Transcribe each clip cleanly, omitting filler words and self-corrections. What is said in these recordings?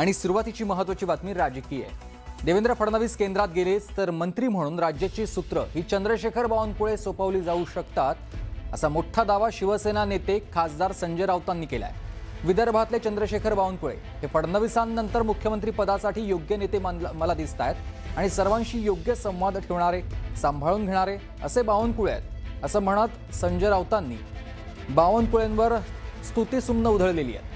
आणि सुरुवातीची महत्त्वाची बातमी राजकीय आहे। देवेंद्र फडणवीस केंद्रात गेलेच तर मंत्री म्हणून राज्याची सूत्र ही चंद्रशेखर बावनकुळे सोपवली जाऊ शकतात, असा मोठा दावा शिवसेना नेते खासदार संजय राऊतांनी केलाय। विदर्भातले चंद्रशेखर बावनकुळे हे फडणवीसांनंतर मुख्यमंत्री पदासाठी योग्य नेते मला दिसतायत आणि सर्वांशी योग्य संवाद ठेवणारे, सांभाळून घेणारे असे बावनकुळे आहेत, असं म्हणत संजय राऊतांनी बावनकुळेंवर स्तुतिसुमनं उधळलेली आहे।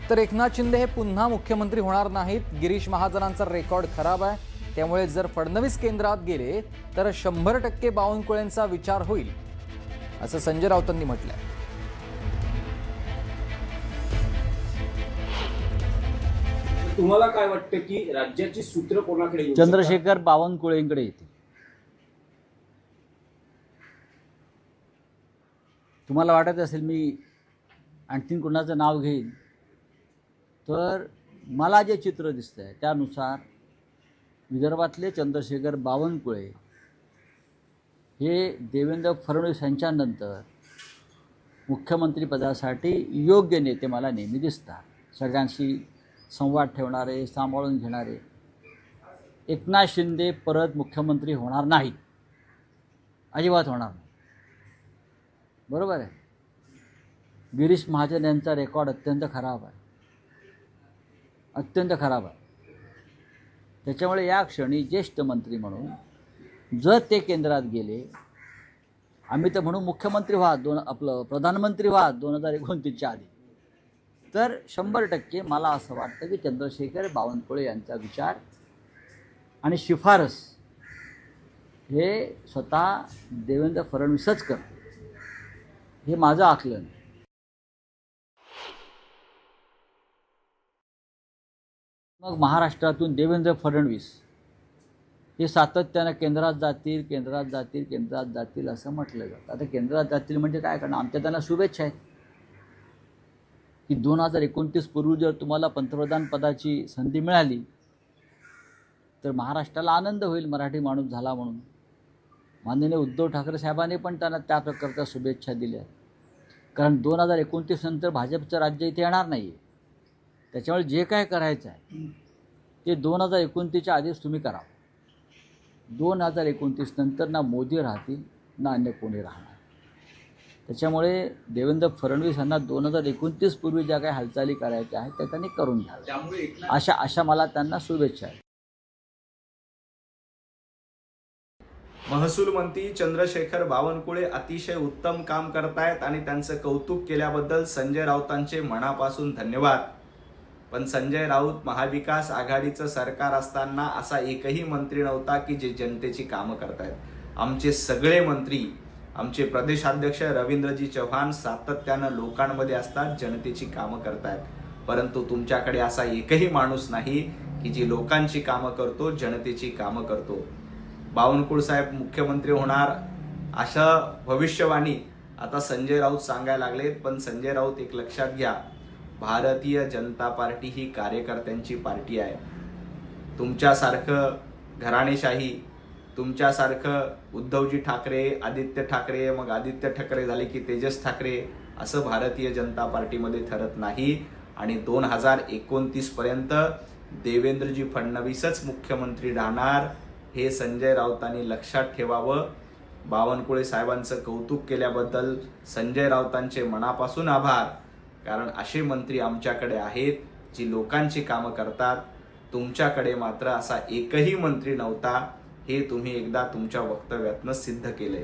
तर एकनाथ शिंदे हे पुन्हा मुख्यमंत्री होणार नाहीत, गिरीश महाजनांचा रेकॉर्ड खराब आहे, त्यामुळे जर फडणवीस केंद्रात गेले तर 100% बावनकुळेंचा विचार होईल, असं संजय राऊतांनी म्हटलंय। तुम्हाला काय वाटतं की राज्याची सूत्र कोणाकडे येऊ चंद्रशेखर बावनकुळेंकडे येतील। तुम्हाला वाटत असेल मी आणखीन कोणाचं नाव घेईन, तर मला जे चित्र दिसतंय त्यानुसार विदर्भातले चंद्रशेखर बावनकुळे हे देवेंद्र फडणवीस यांच्यानंतर मुख्यमंत्रीपदासाठी योग्य नेते मला नेहमी दिसतात। सगळ्यांशी संवाद ठेवणारे, सांभाळून घेणारे। एकनाथ शिंदे परत मुख्यमंत्री होणार नाहीत, अजिबात होणार नाही, बरोबर आहे। गिरीश महाजन यांचा रेकॉर्ड अत्यंत खराब आहे, अत्यंत खराब आहे। त्याच्यामुळे या क्षणी ज्येष्ठ मंत्री म्हणून जर ते केंद्रात गेले, आम्ही तर म्हणू मुख्यमंत्री व्हा, प्रधानमंत्री व्हा 2029च्या आधी, तर 100% मला असं वाटतं की चंद्रशेखर बावनकुळे यांचा विचार आणि शिफारस हे स्वतः देवेंद्र फडणवीसच करते, हे माझं आकलन। मग महाराष्ट्रातून देवेंद्र फडणवीस हे सातत्यानं केंद्रात जातील असं म्हटलं जातं। आता केंद्रात जातील म्हणजे काय करणार? आमच्या त्यांना शुभेच्छा आहेत की 2029 पूर्वी जर तुम्हाला पंतप्रधान पदाची संधी मिळाली तर महाराष्ट्राला आनंद होईल, मराठी माणूस झाला म्हणून। माननीय उद्धव ठाकरे साहेबांनी पण त्यांना त्या प्रकारच्या शुभेच्छा दिल्या, कारण 2029 नंतर भाजपचं राज्य इथे येणार नाही आहे। त्याच्यामुळे जे काय करायचं आहे ते 2029च्या आधीच तुम्ही करा। 2029 नंतर ना मोदी राहतील ना अन्य कोणी राहणार। त्याच्यामुळे देवेंद्र फडणवीस यांना 2029 पूर्वी ज्या काही हालचाली करायच्या आहेत त्या त्यांनी करून घ्याव्या, अशा मला त्यांना शुभेच्छा आहेत। महसूल मंत्री चंद्रशेखर बावनकुळे अतिशय उत्तम काम करतायत आणि त्यांचं कौतुक केल्याबद्दल संजय राऊतांचे मनापासून धन्यवाद। पण संजय राऊत महाविकास आघाडीचं सरकार असताना असा एकही मंत्री नव्हता की जे जनतेची कामं करतायत। आमचे सगळे मंत्री, आमचे प्रदेशाध्यक्ष रवींद्रजी चव्हाण सातत्यानं लोकांमध्ये असतात, जनतेची कामं करतायत। परंतु तुमच्याकडे असा एकही माणूस नाही की जी लोकांची कामं करतो, जनतेची कामं करतो। बावनकुळे साहेब मुख्यमंत्री होणार अशा भविष्यवाणी आता संजय राऊत सांगायला लागलेत। पण संजय राऊत एक लक्षात घ्या, भारतीय जनता पार्टी ही कार्यकर्त्यांची पार्टी आहे। तुमच्यासारखं घराणेशाही, तुमच्यासारखं उद्धवजी ठाकरे, आदित्य ठाकरे, मग आदित्य ठाकरे झाले की तेजस ठाकरे, असं भारतीय जनता पार्टीमध्ये ठरत नाही। आणि 2029 पर्यंत देवेंद्रजी फडणवीसच मुख्यमंत्री राहणार, हे संजय राऊतांनी लक्षात ठेवावं। बावनकुळे साहेबांचं कौतुक केल्याबद्दल संजय राऊतांचे मनापासून आभार, कारण असे मंत्री आमच्याकडे आहेत जी लोकांची कामं करतात। तुमच्याकडे मात्र असा एकही मंत्री नव्हता, हे तुम्ही एकदा तुमच्या वक्तव्यातनं सिद्ध केले।